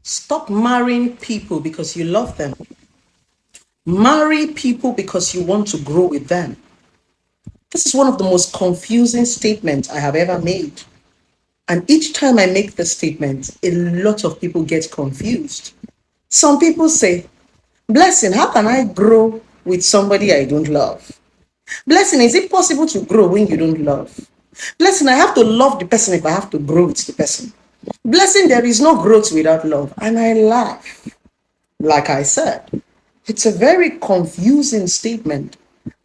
Stop marrying people because you love them. Marry people because you want to grow with them. This is one of the most confusing statements I have ever made. And each time I make the statement, a lot of people get confused. Some people say, Blessing, how can I grow with somebody I don't love? Blessing, is it possible to grow when you don't love? Blessing, I have to love the person if I have to grow with the person. Blessing, there is no growth without love. And I laugh. Like I said, it's a very confusing statement.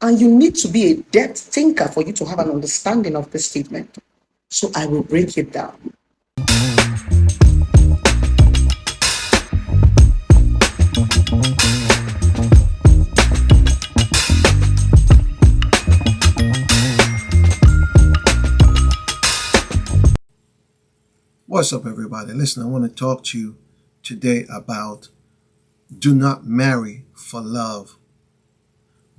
And you need to be a depth thinker for you to have an understanding of this statement. So I will break it down. What's up, everybody? Listen, I want to talk to you today about do not marry for love.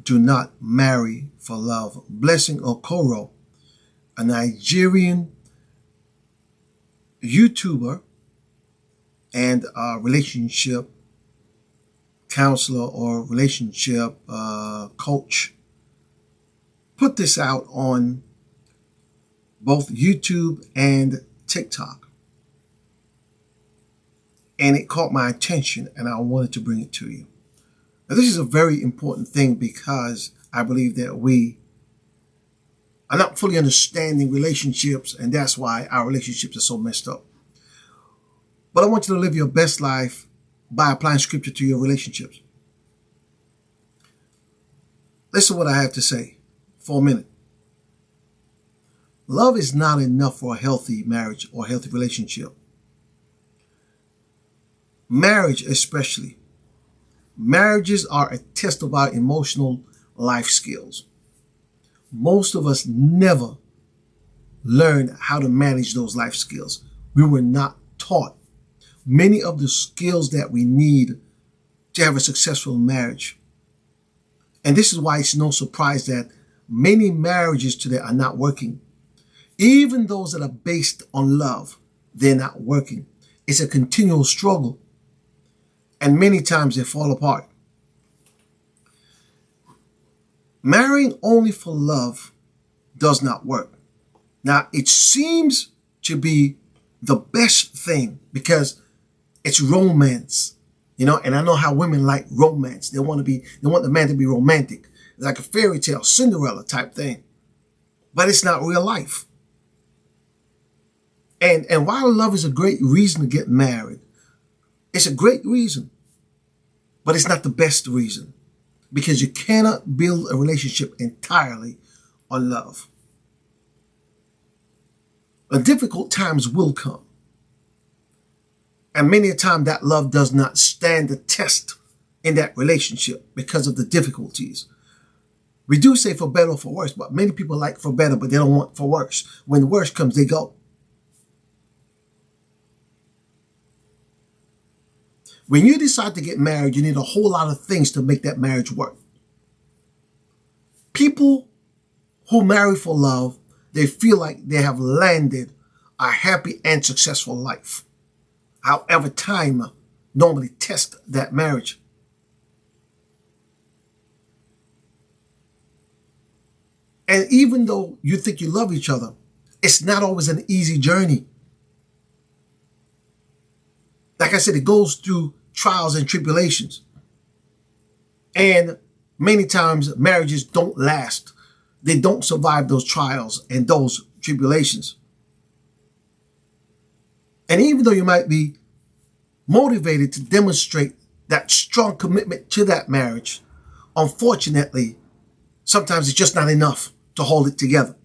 Do not marry for love. Blessing Okoro, a Nigerian YouTuber and a relationship counselor or relationship coach, put this out on both YouTube and TikTok. And it caught my attention and I wanted to bring it to you. Now, this is a very important thing because I believe that we are not fully understanding relationships, and that's why our relationships are so messed up. But I want you to live your best life by applying scripture to your relationships. Listen to what I have to say for a minute. Love is not enough for a healthy marriage or healthy relationship. Marriage especially. Marriages are a test of our emotional life skills. Most of us never learned how to manage those life skills. We were not taught many of the skills that we need to have a successful marriage. And this is why it's no surprise that many marriages today are not working. Even those that are based on love, they're not working. It's a continual struggle. And many times they fall apart. Marrying only for love does not work. Now, it seems to be the best thing because it's romance, and I know how women like romance. They want the man to be romantic, like a fairy tale, Cinderella type thing. But it's not real life. And while love is a great reason to get married, it's a great reason, but it's not the best reason because you cannot build a relationship entirely on love. And difficult times will come. And many a time that love does not stand the test in that relationship because of the difficulties. We do say for better or for worse, but many people like for better, but they don't want for worse. When the worst comes, they go. When you decide to get married, you need a whole lot of things to make that marriage work. People who marry for love, they feel like they have landed a happy and successful life. However, time normally tests that marriage. And even though you think you love each other, it's not always an easy journey. Like I said, it goes through trials and tribulations. And many times marriages don't last. They don't survive those trials and those tribulations. And even though you might be motivated to demonstrate that strong commitment to that marriage, unfortunately, sometimes it's just not enough to hold it together.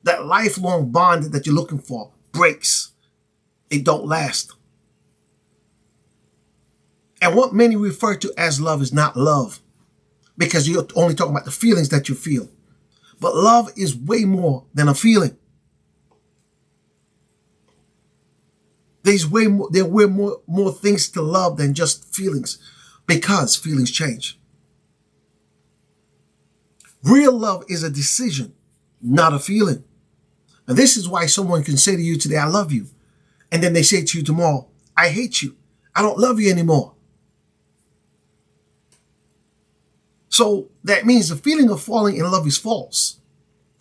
That lifelong bond that you're looking for breaks. It don't last. And what many refer to as love is not love because you're only talking about the feelings that you feel. But love is way more than a feeling. There are more things to love than just feelings because feelings change. Real love is a decision, not a feeling. And this is why someone can say to you today, I love you. And then they say to you tomorrow, I hate you. I don't love you anymore. So that means the feeling of falling in love is false.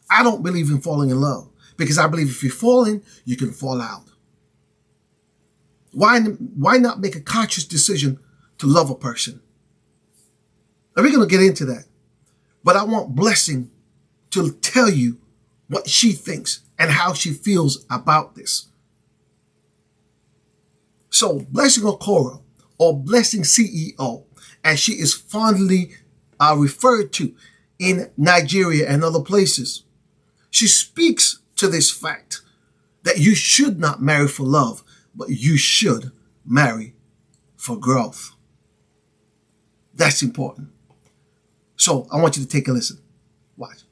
I don't believe in falling in love because I believe if you fall in, you can fall out. Why not make a conscious decision to love a person? And we're going to get into that. But I want Blessing to tell you what she thinks and how she feels about this. So Blessing Okoro, or Blessing CEO, as she is fondly referred to in Nigeria and other places, she speaks to this fact that you should not marry for love, but you should marry for growth. That's important. So I want you to take a listen. Watch.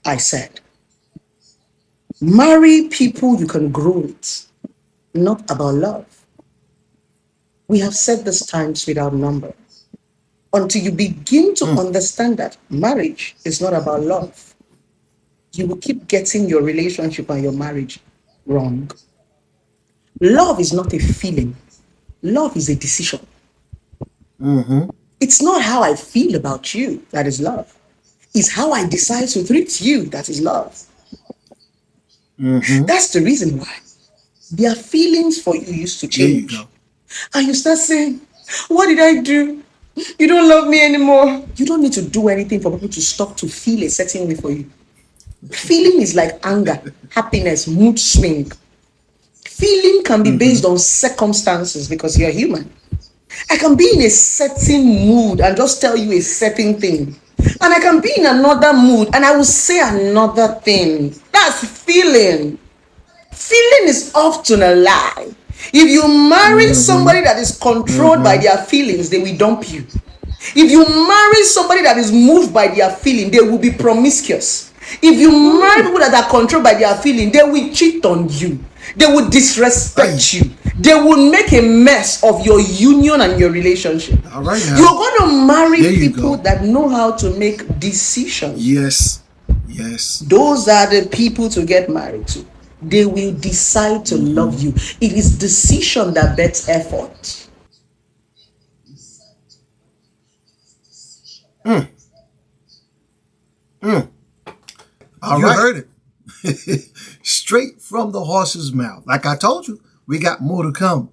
I said, marry people you can grow with, not about love. We have said this times without number. Until you begin to understand that marriage is not about love, you will keep getting your relationship and your marriage wrong. Love is not a feeling. Love is a decision. It's not how I feel about you that is love. It's how I decide to treat you that is love. That's the reason why their feelings for you used to There you change. go. And you start saying, what did I do? You don't love me anymore. You don't need to do anything for people to stop to feel a certain way for you. Feeling is like anger, happiness, mood swing. Feeling can be based on circumstances because you're human. I can be in a certain mood and just tell you a certain thing. And I can be in another mood and I will say another thing. That's feeling. Feeling is often a lie. If you marry somebody that is controlled by their feelings, they will dump you. If you marry somebody that is moved by their feeling, they will be promiscuous. If you marry people that are controlled by their feeling, they will cheat on you. They will disrespect you. They will make a mess of your union and your relationship. All right now. You're going to marry There you people go. that know how to make decisions. Yes. Yes. Those are the people to get married to. They will decide to love you. It is decision that bets effort. All you right. Heard it. Straight from the horse's mouth. Like I told you, we got more to come.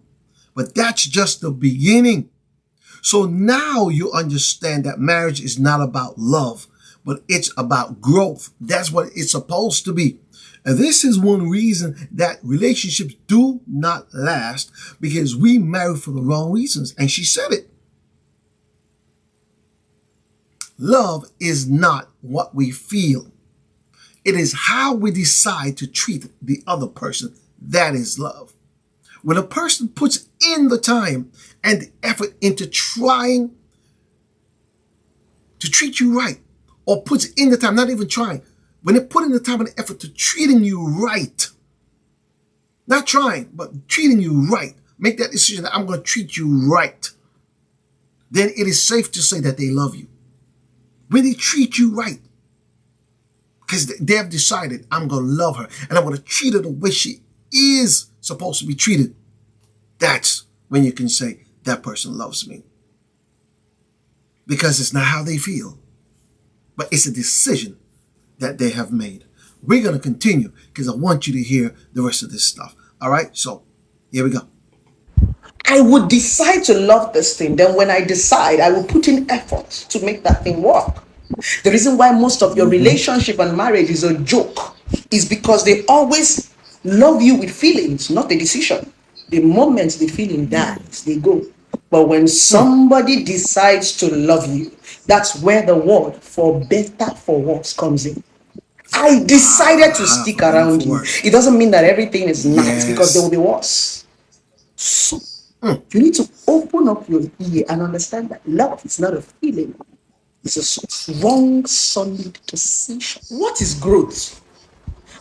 But that's just the beginning. So now you understand that marriage is not about love, but it's about growth. That's what it's supposed to be. And this is one reason that relationships do not last, because we marry for the wrong reasons. And she said it. Love is not what we feel. It is how we decide to treat the other person. That is love. When a person puts in the time and the effort into trying to treat you right, or puts in the time, not even trying, when they put in the time and the effort to treating you right, not trying, but treating you right, make that decision that I'm going to treat you right, then it is safe to say that they love you. When they treat you right, because they have decided, I'm going to love her and I'm going to treat her the way she is supposed to be treated, that's when you can say that person loves me. Because it's not how they feel, but it's a decision that they have made. We're going to continue because I want you to hear the rest of this stuff. All right, so here we go. I would decide to love this thing. Then when I decide, I will put in effort to make that thing work. The reason why most of your relationship and marriage is a joke is because they always love you with feelings, not a decision. The moment the feeling dies, they go. But when somebody decides to love you, that's where the word for better, for worse comes in. I decided to stick around you. It doesn't mean that everything is nice, because there will be worse. So you need to open up your ear and understand that love is not a feeling. It's a strong, solid decision. What is growth?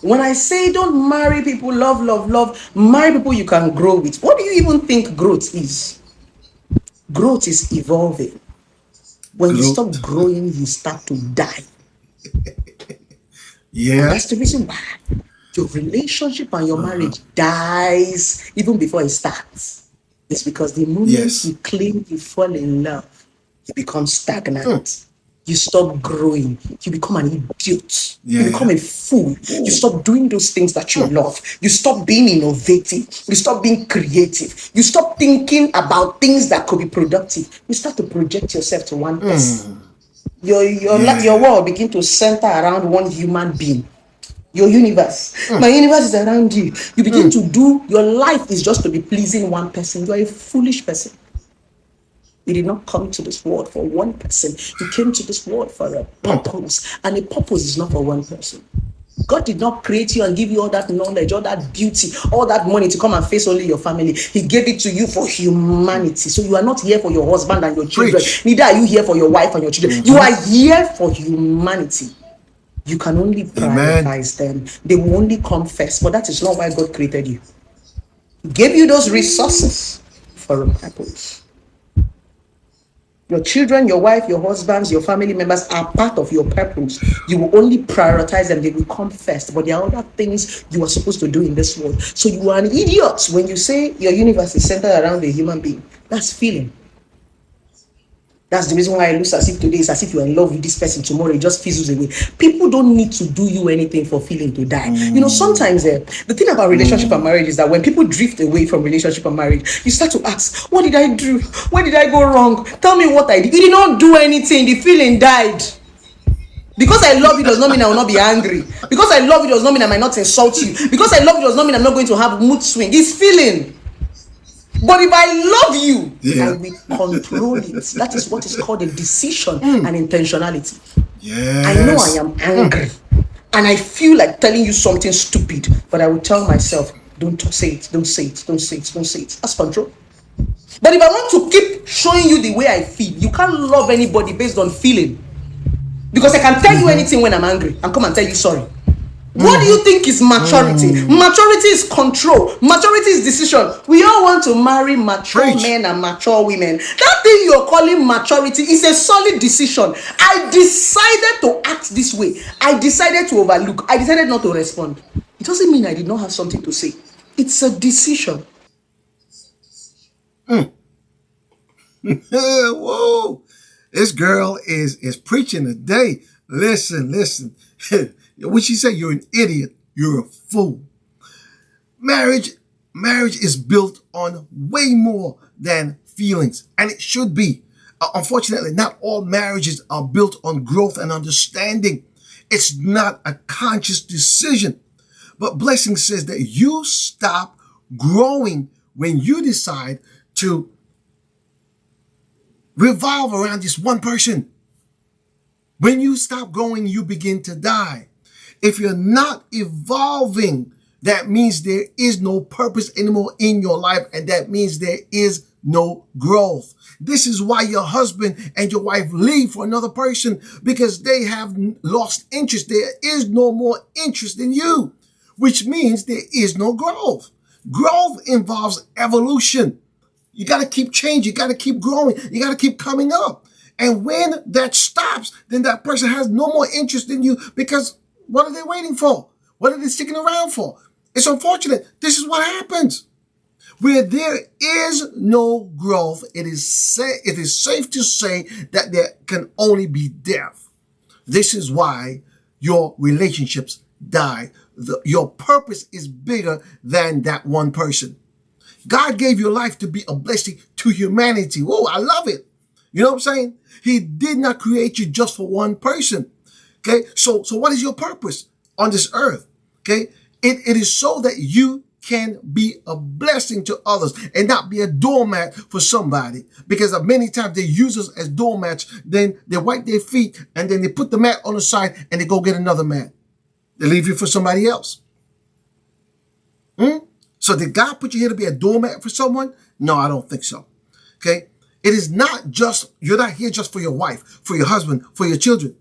When I say don't marry people, love, marry people you can grow with. What do you even think growth is? Growth is evolving. When you stop growing, you start to die. Yeah. And that's the reason why your relationship and your marriage dies even before it starts. It's because the moment Yes. you claim you fall in love, you become stagnant. You stop growing. You become an idiot. You become Yeah. a fool. You Ooh. stop doing those things that you love. You stop being innovative. You stop being creative. You stop thinking about things that could be productive. You start to project yourself to one person. Your Yeah. world begin to center around one human being. Your universe. My universe is around you. You begin to do, your life is just to be pleasing one person. You are a foolish person. You did not come to this world for one person. You came to this world for a purpose. And a purpose is not for one person. God did not create you and give you all that knowledge, all that beauty, all that money to come and face only your family. He gave it to you for humanity. So you are not here for your husband and your children. Preach. Neither are you here for your wife and your children. You are here for humanity. You can only Amen. prioritize them. They will only come first. But that is not why God created you. He gave you those resources for a purpose. Your children, your wife, your husbands, your family members are part of your purpose. You will only prioritize them. They will come first. But there are other things you are supposed to do in this world. So you are an idiot when you say your universe is centered around a human being. That's feeling. That's the reason why it looks as if today is as if you're in love with this person, tomorrow it just fizzles away. People don't need to do you anything for feeling to die. You know, sometimes the thing about relationship and marriage is that when people drift away from relationship and marriage, you start to ask, what did I do? Where did I go wrong? Tell me what I did. You did not do anything. The feeling died. Because I love you does not mean I will not be angry. Because I love you does not mean I might not insult you. Because I love you does not mean I'm not going to have mood swing. It's feeling. But if I love you, I Yeah. will control it. That is what is called a decision and intentionality. I know I Yes. am angry and I feel like telling you something stupid, but I will tell myself, don't say it, don't say it, don't say it, don't say it. That's control. But if I want to keep showing you the way I feel, you can't love anybody based on feeling. Because I can tell you anything when I'm angry and come and tell you sorry. What do you think is maturity? Maturity is control. Maturity is decision. We all want to marry mature Preach. men and mature women. That thing you're calling maturity is a solid decision. I decided to act this way. I decided to overlook. I decided not to respond. It doesn't mean I did not have something to say. It's a decision. Whoa. This girl is preaching today. Listen, listen. What she said, you're an idiot. You're a fool. Marriage, marriage is built on way more than feelings, and it should be. Unfortunately, not all marriages are built on growth and understanding. It's not a conscious decision. But Blessing says that you stop growing when you decide to revolve around this one person. When you stop growing, you begin to die. If you're not evolving, that means there is no purpose anymore in your life, and that means there is no growth. This is why your husband and your wife leave for another person, because they have lost interest. There is no more interest in you, which means there is no growth. Growth involves evolution. You got to keep changing. You got to keep growing. You got to keep coming up. And when that stops, then that person has no more interest in you, because what are they waiting for? What are they sticking around for? It's unfortunate. This is what happens. Where there is no growth, it is safe to say that there can only be death. This is why your relationships die. Your purpose is bigger than that one person. God gave your life to be a blessing to humanity. Whoa, I love it. You know what I'm saying? He did not create you just for one person. Okay, so what is your purpose on this earth? Okay, it is so that you can be a blessing to others and not be a doormat for somebody. Because many times they use us as doormats, then they wipe their feet and then they put the mat on the side and they go get another mat. They leave you for somebody else. So did God put you here to be a doormat for someone? No, I don't think so. Okay, it is not just, you're not here just for your wife, for your husband, for your children.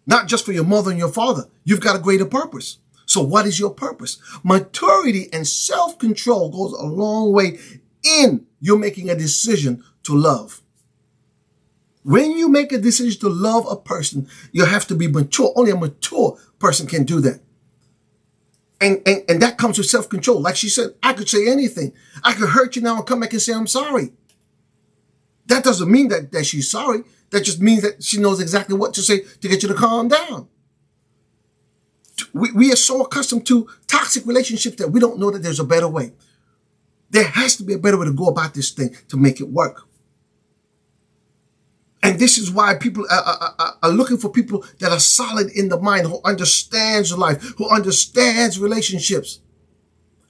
Not just for your mother and your father. You've got a greater purpose. So what is your purpose? Maturity and self-control goes a long way in you making a decision to love. When you make a decision to love a person, you have to be mature. Only a mature person can do that. And that comes with self-control. Like she said, I could say anything. I could hurt you now and come back and say, I'm sorry. That doesn't mean that she's sorry. That just means that she knows exactly what to say to get you to calm down. We are so accustomed to toxic relationships that we don't know that there's a better way. There has to be a better way to go about this thing to make it work. And this is why people are looking for people that are solid in the mind, who understands life, who understands relationships,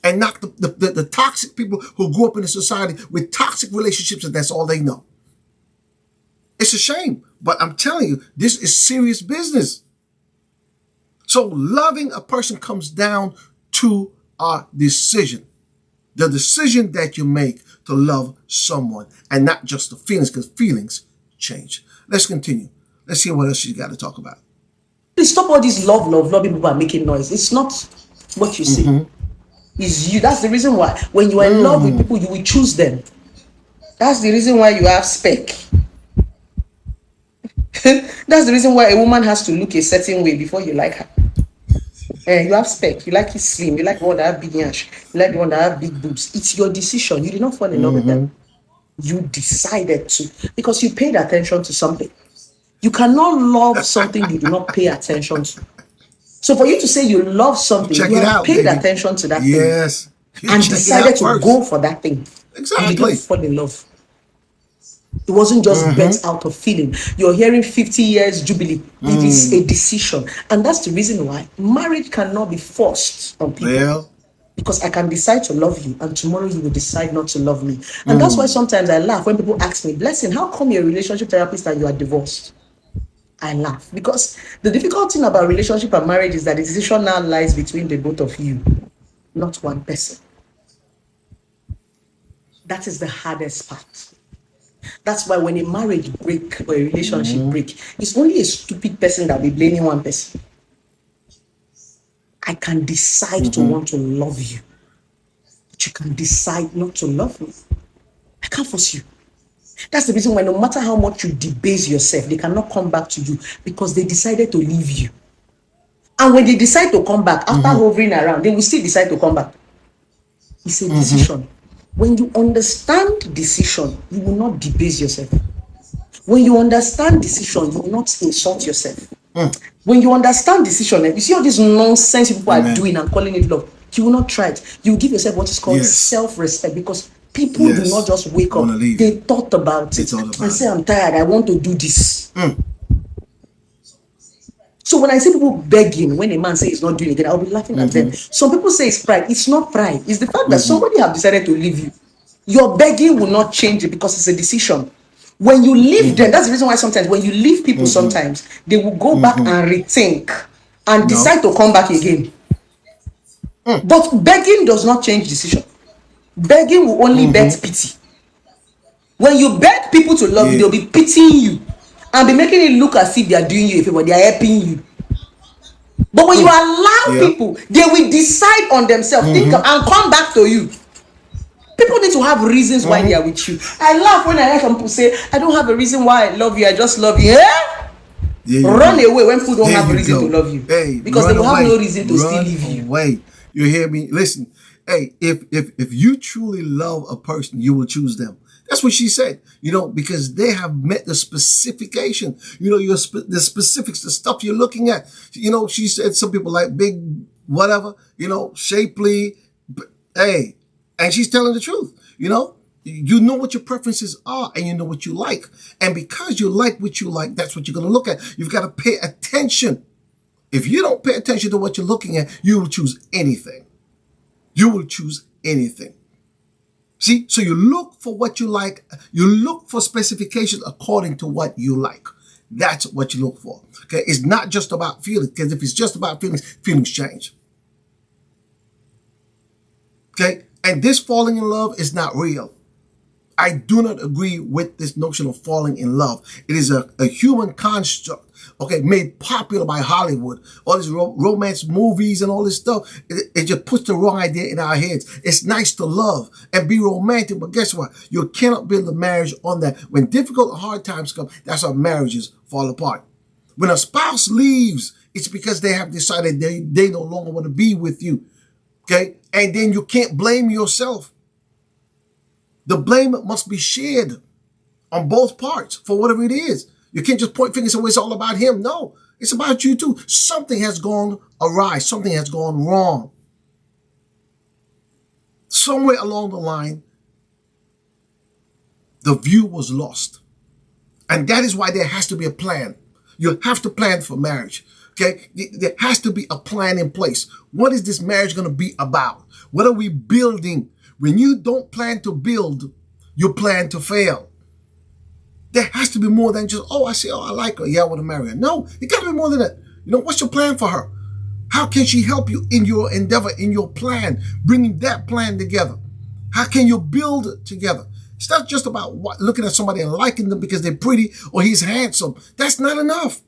and not the toxic people who grew up in a society with toxic relationships and that's all they know. It's a shame, but I'm telling you, this is serious business. So loving a person comes down to a decision. The decision that you make to love someone and not just the feelings, because feelings change. Let's continue. Let's see what else you got to talk about. Please stop all these loving people are making noise. It's not what you see. It's you. That's the reason why when you are in love with people, you will choose them. That's the reason why you have spec. That's the reason why a woman has to look a certain way before you like her. You have spec. You like it slim. You like the one that have big yash. You like the one that have big boobs. It's your decision. You did not fall in love with them. You decided to because you paid attention to something. You cannot love something you do not pay attention to. So for you to say you love something, Check you it have out, paid baby. attention to that Yes. thing and decided to go for that thing. Exactly. You did not fall in love. It wasn't just bet out of feeling. You're hearing 50 years jubilee. It is a decision. And that's the reason why marriage cannot be forced on people. Well, because I can decide to love you and tomorrow you will decide not to love me. And that's why sometimes I laugh when people ask me, Blessing, how come you're a relationship therapist and you are divorced? I laugh because the difficult thing about relationship and marriage is that the decision now lies between the both of you, not one person. That is the hardest part. That's why when a marriage break or a relationship break, it's only a stupid person that will be blaming one person. I can decide to want to love you, but you can decide not to love me. I can't force you. That's the reason why no matter how much you debase yourself, they cannot come back to you because they decided to leave you. And when they decide to come back, after hovering around, they will still decide to come back. It's a decision. When you understand decision, you will not debase yourself. When you understand decision, you will not insult yourself. When you understand decision, you see all this nonsense people are doing and calling it love, you will not try it. You will give yourself what is called self-respect because people do not just wake up. They thought about it and say, I'm tired, I want to do this. So when I see people begging, when a man says he's not doing it again, I'll be laughing at them. Some people say it's pride. It's not pride. It's the fact that somebody have decided to leave you. Your begging will not change it because it's a decision. When you leave them, that's the reason why sometimes when you leave people, sometimes they will go back and rethink and decide to come back again. But begging does not change decision. Begging will only beg pity. When you beg people to love you, they'll be pitying you and be making it look as if they are doing you a favor, they are helping you. But when you allow people, they will decide on themselves, think of, and come back to you. People need to have reasons why they are with you. I laugh when I hear some people say, I don't have a reason why I love you, I just love you. Run away when people don't have a reason to love you. Because they will have no reason to still leave you. Wait, you hear me? Listen, hey, if you truly love a person, you will choose them. That's what she said, because they have met the specification, the specifics, the stuff you're looking at. She said some people like big, whatever, shapely, hey, and she's telling the truth, you know what your preferences are and you know what you like. And because you like what you like, that's what you're going to look at. You've got to pay attention. If you don't pay attention to what you're looking at, you will choose anything. You will choose anything. See, so you look for what you like. You look for specifications according to what you like. That's what you look for. Okay, it's not just about feelings, because if it's just about feelings, feelings change. Okay, and this falling in love is not real. I do not agree with this notion of falling in love. It is a human construct, okay, made popular by Hollywood. All these romance movies and all this stuff, it just puts the wrong idea in our heads. It's nice to love and be romantic, but guess what? You cannot build a marriage on that. When difficult and hard times come, that's how marriages fall apart. When a spouse leaves, it's because they have decided they no longer want to be with you. Okay? And then you can't blame yourself. The blame must be shared on both parts for whatever it is. You can't just point fingers and say, it's all about him. No, it's about you too. Something has gone awry. Something has gone wrong. Somewhere along the line, the view was lost. And that is why there has to be a plan. You have to plan for marriage. Okay? There has to be a plan in place. What is this marriage going to be about? What are we building? When you don't plan to build, you plan to fail. There has to be more than just, oh, I like her. Yeah, I want to marry her. No, it got to be more than that. What's your plan for her? How can she help you in your endeavor, in your plan, bringing that plan together? How can you build together? It's not just about looking at somebody and liking them because they're pretty or he's handsome. That's not enough.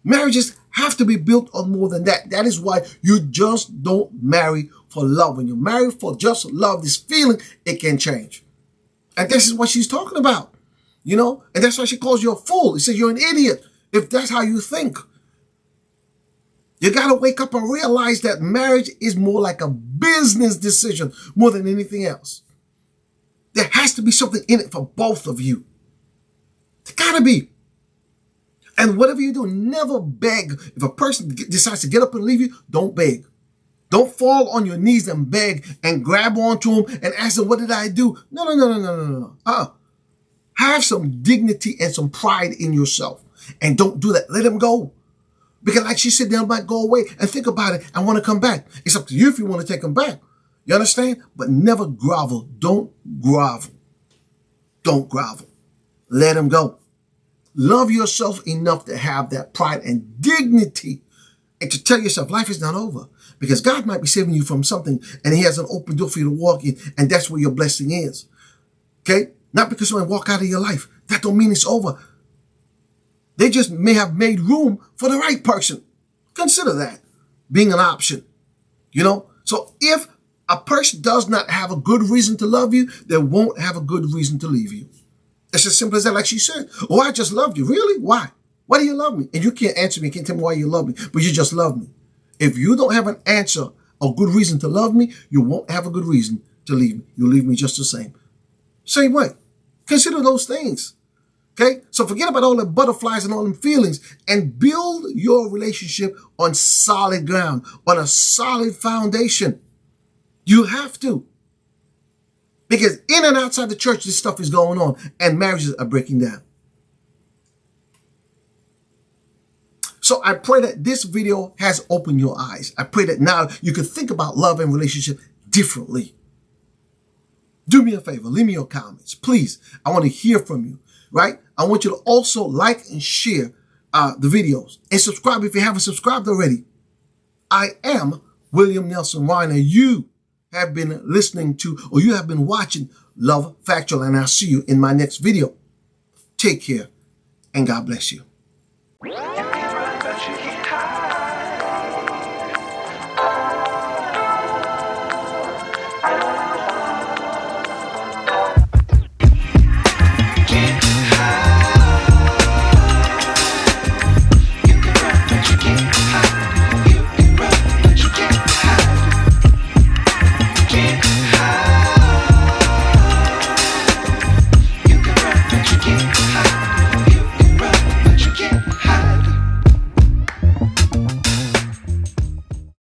Marriages have to be built on more than that. That is why you just don't marry for love. When you marry for just love, this feeling, it can change. And this is what she's talking about. And that's why she calls you a fool. She says you're an idiot if that's how you think. You got to wake up and realize that marriage is more like a business decision more than anything else. There has to be something in it for both of you. There got to be. And whatever you do, never beg. If a person decides to get up and leave you, don't beg. Don't fall on your knees and beg and grab onto him and ask him, what did I do? No. Have some dignity and some pride in yourself. And don't do that. Let him go. Because like she said, they might go away and think about it and want to come back. It's up to you if you want to take him back. You understand? But never grovel. Don't grovel. Don't grovel. Let him go. Love yourself enough to have that pride and dignity and to tell yourself life is not over. Because God might be saving you from something and he has an open door for you to walk in, and that's where your blessing is. Okay? Not because someone walk out of your life. That don't mean it's over. They just may have made room for the right person. Consider that being an option. So if a person does not have a good reason to love you, they won't have a good reason to leave you. It's as simple as that. Like she said, oh, I just loved you. Really? Why? Why do you love me? And you can't answer me, can't tell me why you love me, but you just love me. If you don't have an answer, a good reason to love me, you won't have a good reason to leave me. You'll leave me just the same. Same way. Consider those things. Okay? So forget about all the butterflies and all them feelings and build your relationship on solid ground, on a solid foundation. You have to. Because in and outside the church, this stuff is going on and marriages are breaking down. So I pray that this video has opened your eyes. I pray that now you can think about love and relationship differently. Do me a favor, leave me your comments. Please, I want to hear from you, right? I want you to also like and share the videos and subscribe if you haven't subscribed already. I am William Nelson Reiner. You have been listening to, or you have been watching Love Factual, and I'll see you in my next video. Take care and God bless you.